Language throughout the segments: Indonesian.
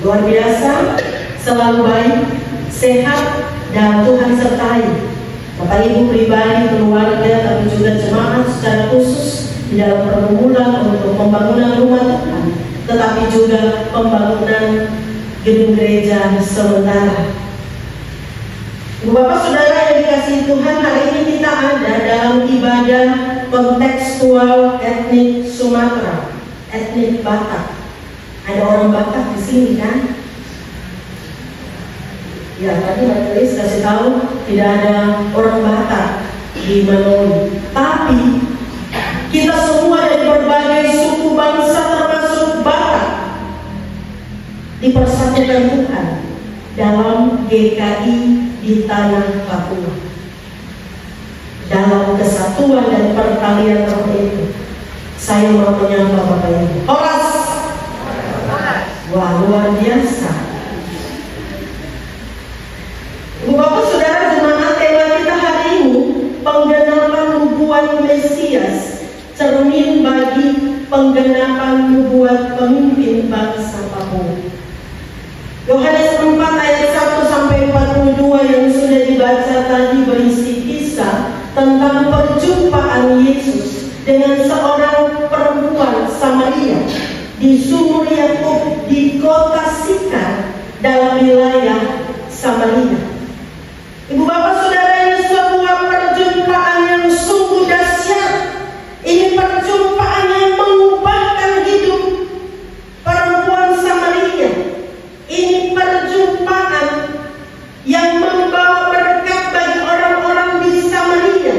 Luar biasa, selalu baik, sehat, dan Tuhan sertai Bapak Ibu pribadi, keluarga, tapi juga jemaat secara khusus di dalam pergumulan untuk pembangunan rumah Tuhan, tetapi juga pembangunan gedung gereja sementara. Bapak Saudara yang dikasihi Tuhan, hari ini kita ada dalam ibadah kontekstual etnik Sumatera, etnik Batak. Ada orang Batak di sini kan? Ya, tadi majelis kasih tahu tidak ada orang Batak di Manoli. Tapi kita semua dari berbagai suku bangsa termasuk Batak dipersatukan Tuhan dalam GKI di tanah Papua. Dalam kesatuan dan pertalian roh itu, saya mau menyapa Bapak Ibu. Horas! Wah, luar biasa. Bapak Saudara jemaat, tema kita hari ini penggenapan nubuat Mesias, cermin bagi penggenapan nubuat pemimpin bangsa Papua. Yohanes 4 ayat 1 sampai 42 yang sudah dibaca tadi berisi kisah tentang perjumpaan Yesus dengan seorang perempuan Samaria di sumur Yakub di kota Sikar dalam wilayah Samaria. Ibu bapak saudara, ini sebuah perjumpaan yang sungguh dahsyat. Ini perjumpaan yang mengubahkan hidup perempuan Samaria. Ini perjumpaan yang membawa berkat bagi orang-orang di Samaria.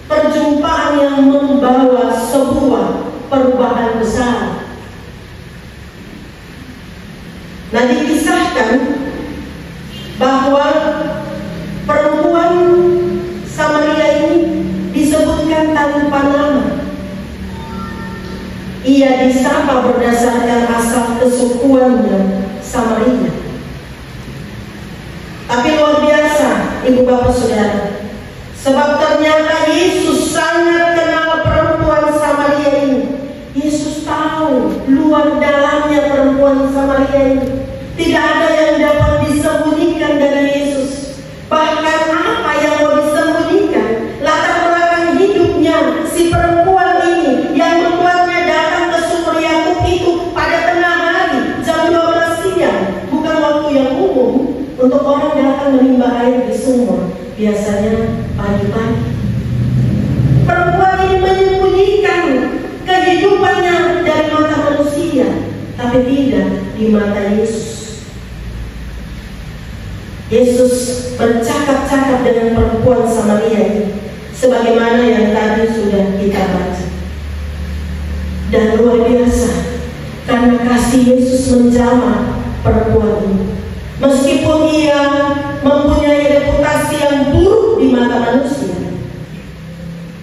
Perjumpaan yang membawa sebuah perubahan besar. Nah, dikisahkan bahwa perempuan Samaria ini disebutkan tanpa nama. Ia disapa berdasarkan asal kesukuannya Samaria. Tapi luar biasa, ibu bapak saudara, sebab ternyata Yesus sangat kenal perempuan Samaria ini. Yesus tahu luar dalamnya perempuan Samaria ini. Tidak ada yang dapat disembunyikan dari Yesus. Bahkan apa yang mau disembunyikan, latar belakang hidupnya si perempuan ini yang membuatnya datang ke sumur Yakub itu pada tengah hari jam 12 siang, bukan waktu yang umum untuk orang datang menimba air di sumur, biasanya pagi-pagi. Perempuan ini menyembunyikan kehidupannya dari mata manusia, tapi tidak di mata Yesus. Yesus bercakap-cakap dengan perempuan Samaria ini, sebagaimana yang tadi sudah kita baca. Dan luar biasa, karena kasih Yesus menjamah perempuan ini. Meskipun ia mempunyai reputasi yang buruk di mata manusia,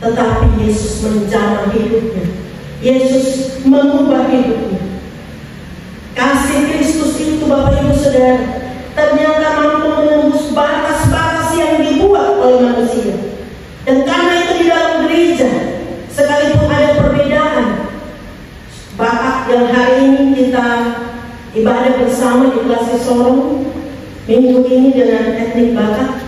tetapi Yesus menjamah hidupnya. Yesus mengubah hidupnya. Kasih Kristus itu, Bapak Ibu Saudara, ternyata mampu menembus batas-batas yang dibuat oleh manusia. Dan karena itu di dalam gereja, sekalipun ada perbedaan, Bapak yang hari ini kita ibadah bersama di Klasi Sorong minggu ini dengan etnik Batak,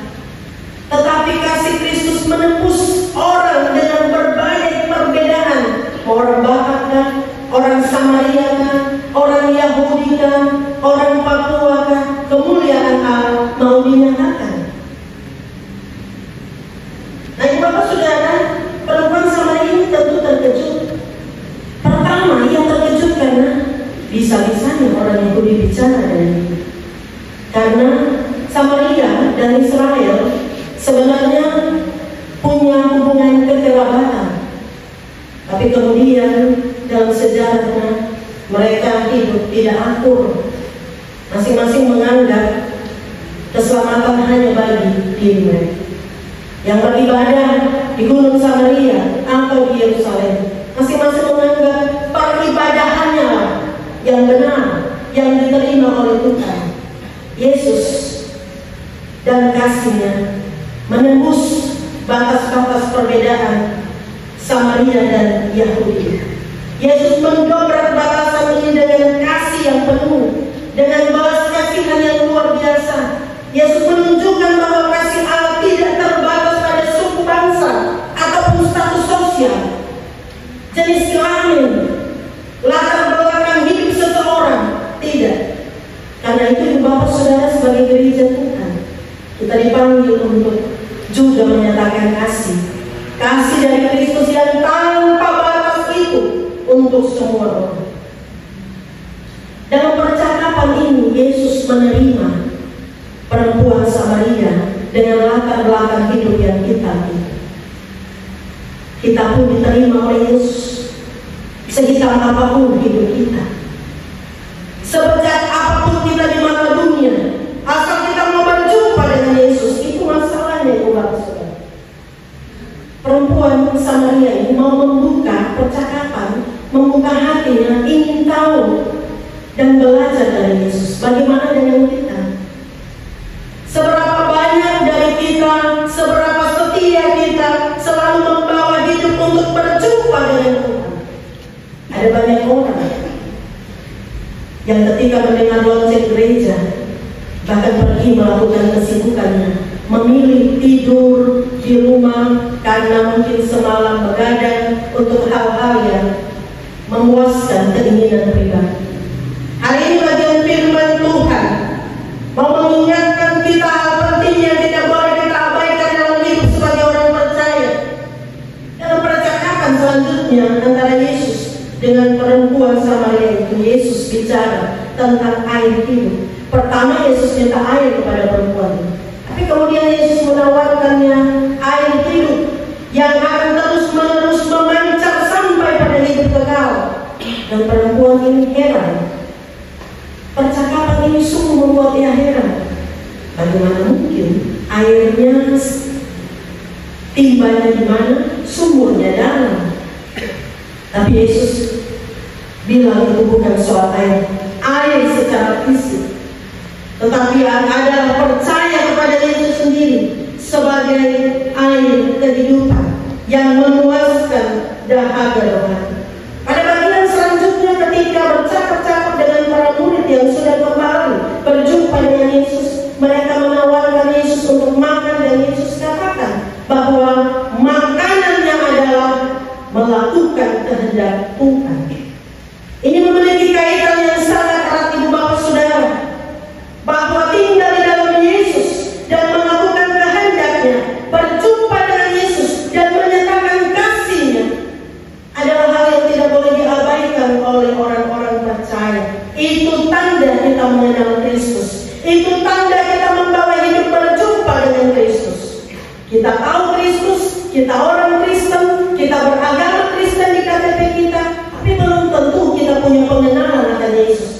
tetapi kasih Kristus menembus orang dengan berbagai perbedaan. Orang Batak kan, orang Samaria kan, orang Yahudi kan, orang Papua kan, kemuliaan Allah mau dinyatakan. Nah, Bapak Saudara, perempuan Samaria ini tentu terkejut. Pertama, ia terkejut karena bisa-bisanya orang Yahudi bicara dengan ini. Karena Samaria dan Israel sebenarnya punya hubungan kekerabatan. Tapi kemudian dalam sejarahnya mereka hidup tidak akur. Masing-masing menganggap keselamatan hanya bagi diri mereka. Yang beribadah di Gunung Samaria atau di Yerusalem, masing-masing menganggap peribadahannya yang benar, yang diterima oleh Tuhan. Yesus dan kasih-Nya menembus batas-batas perbedaan Samaria dan Yahudi. Yesus mendobrak batasan ini dengan kasih yang penuh, dengan kelamin, latar belakang hidup seseorang. Tidak. Karena itu Bapak Saudara sebagai gereja Tuhan, kita dipanggil untuk juga menyatakan kasih. Kasih dari Kristus yang tanpa batas itu untuk semua orang. Dalam percakapan ini Yesus menerima perempuan Samaria dengan latar belakang hidup yang hitam itu. Kita pun diterima oleh Yesus sehitam apapun hidup kita, sebejat apapun kita di mata dunia, asal kita mau berjumpa dengan Yesus. Itu masalahnya, Bapak Saudara. Perempuan Samaria ini mau membuka percakapan, membuka hatinya, ingin tahu dan belajar dari Yesus. Bagaimana dengan kita? Seberapa banyak dari kita, seberapa setia kita selalu membawa hidup untuk berjumpa dengan Tuhan. Ada banyak orang yang ketika mendengar lonceng gereja bahkan pergi melakukan kesibukannya, memilih tidur di rumah karena mungkin semalam begadang untuk hal-hal yang memuaskan keinginan pribadi. Hari ini bagian firman Tuhan mau mengingatkan kita hal penting yang tidak boleh kita abaikan dalam hidup sebagai orang percaya. Dalam percakapan selanjutnya antara Yesus dengan perempuan Samaria itu, Yesus bicara tentang air hidup. Pertama Yesus minta air kepada perempuan itu, tapi kemudian Yesus menawarkannya air hidup yang akan terus-menerus memancar sampai pada hidup kekal. Dan perempuan ini heran. Percakapan ini sungguh membuat dia heran. Bagaimana mungkin airnya timbanya di mana, sumurnya dalam. Tapi Yesus bilang itu bukan soal air secara fisik, tetapi adalah percaya kepada Yesus sendiri sebagai air kehidupan yang memuaskan dahaga rohani. Pada bagian selanjutnya ketika bercakap-cakap dengan para murid yang sudah kembali berjumpa dengan Yesus, mereka menawarkan Yesus untuk makan dan Yesus katakan bahwa makanannya adalah melakukan kehendak Tuhan. Ini memiliki kaitan yang sangat erat, Ibu Bapak Saudara, bahwa tinggal di dalam Yesus dan melakukan kehendaknya, berjumpa dengan Yesus dan menyatakan kasihnya adalah hal yang tidak boleh diabaikan oleh orang-orang percaya. Itu tanda kita mengenal Kristus. Itu tanda kita membawa hidup berjumpa dengan Kristus. Kita tahu Kristus, kita orang Kristen, kita beragama Kristen di KTP kita, tapi belum tentu kita punya pengenalan akan Yesus.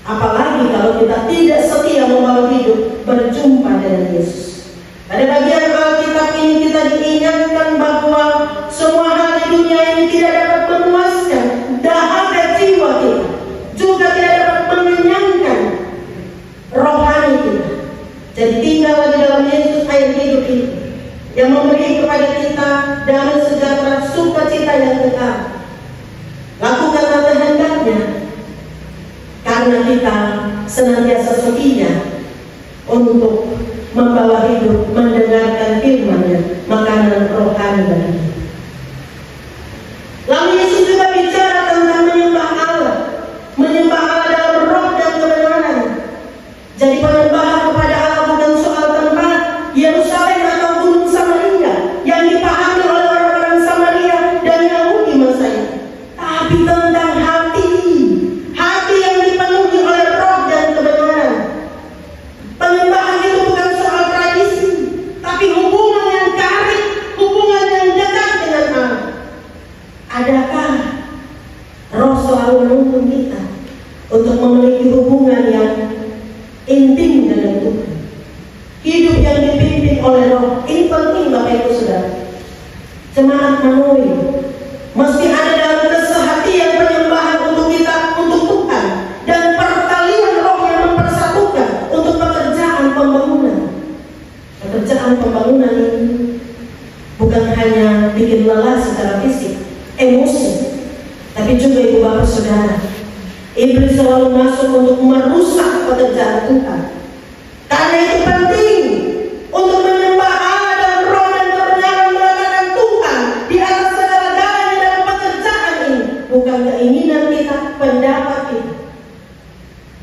Apalagi kalau kita tidak setia membawa hidup berjumpa dengan Yesus. Pada bagian Alkitab ini kita diingatkan bahwa semua hal di dunia ini tidak dapat memuaskan dahaga jiwa kita, juga tidak dapat mengenyangkan rohani kita. Jadi tinggallah di dalam Yesus air hidup itu yang memberi kepada kita damai sejahtera, sukacita yang kekal. Lakukanlah kehendaknya karena kita senantiasa setia untuk membawa hidup, mendengarkan firman-Nya, makanan rohani bagi kita. Lalu Yesus juga bicara tentang menyembah Allah dalam roh dan kebenaran. Jadi penyembahan kepada Allah bukan soal tempat, Yerusalem atau Gunung Samaria yang dipahami oleh orang-orang Samaria dan Yahudi masa itu, tapi tentang hati yang dipenuhi oleh roh dan kebenaran. Penyembahan itu bukan soal tradisi, tapi hubungan yang karib, hubungan yang dekat dengan Allah. Adakah roh selalu menuntun kita untuk memiliki hubungan yang intim dengan Tuhan? Hidup yang dipimpin oleh roh, ini penting Bapak Ibu Saudara. Jemaat Manoi mesti ada dalam kesehatian penyembahan untuk kita, untuk Tuhan, dan pertalian roh yang mempersatukan untuk pekerjaan pembangunan. Pekerjaan pembangunan ini bukan hanya bikin lelah secara fisik, emosi, tapi juga Ibu Bapak Saudara, iblis selalu masuk untuk merusak pekerjaan Tuhan. Karena itu penting untuk menyembah Allah dalam roh dan kebenaran, meletakkan Tuhan di atas segala-galanya dalam pekerjaan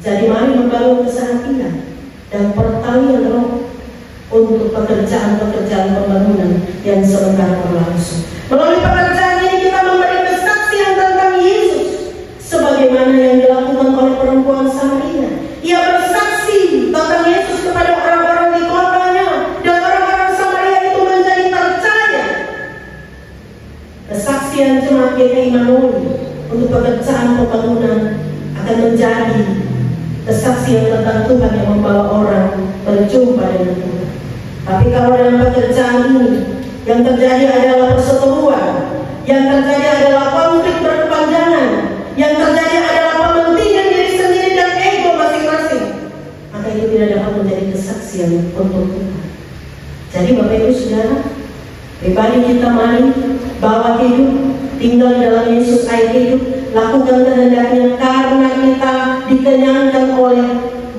Jadi mari membangun kesehatan dan pertalian roh untuk pekerjaan-pekerjaan pembangunan yang sementara berlangsung. Melalui pekerjaan ini kita memberi kesaksian tentang Yesus, sebagaimana yang dilakukan oleh perempuan Samaria. Ia bersaksi tentang Yesus kepada orang-orang di kotanya, dan orang-orang Samaria itu menjadi percaya. Kesaksian jemaat GKI Manoli untuk pekerjaan pembangunan akan menjadi kesaksian tentang Tuhan yang membawa orang berjumpa dengan Tuhan. Tapi kalau dalam pekerjaan ini yang terjadi adalah perseteruan, yang terjadi adalah konflik berkepanjangan, yang terjadi adalah pementingan diri sendiri dan ego masing-masing, maka itu tidak dapat menjadi kesaksian untuk Tuhan. Jadi Bapak Ibu Saudara, pribadi kita mari bawa hidup, tinggal di dalam Yesus air hidup, lakukan kehendaknya karena kita dikenyangkan oleh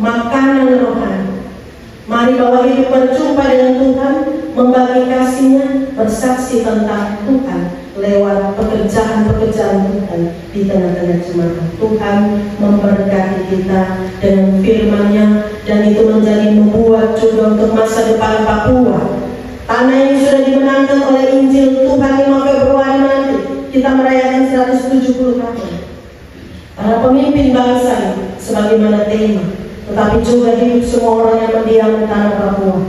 makanan rohani. Mari bawa hidup berjumpa dengan Tuhan, membagi kasih-Nya, bersaksi tentang Tuhan lewat pekerjaan-pekerjaan Tuhan di tengah-tengah jemaat. Tuhan memberkati kita dengan firman-Nya, dan itu menjadi nubuat juga untuk masa depan Papua. Tanah ini sudah dimenangkan oleh Injil Tuhan 5 Februari nanti. Kita merayakan 170 tahun. Para pemimpin bangsa sebagaimana tema, tetapi juga hidup semua orang yang mendiam di tanah Papua.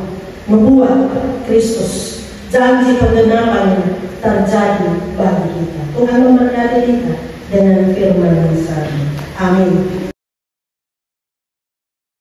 Nubuat Kristus, janji penggenapannya terjadi bagi kita. Tuhan memberkati kita dengan firman yang satu. Amin.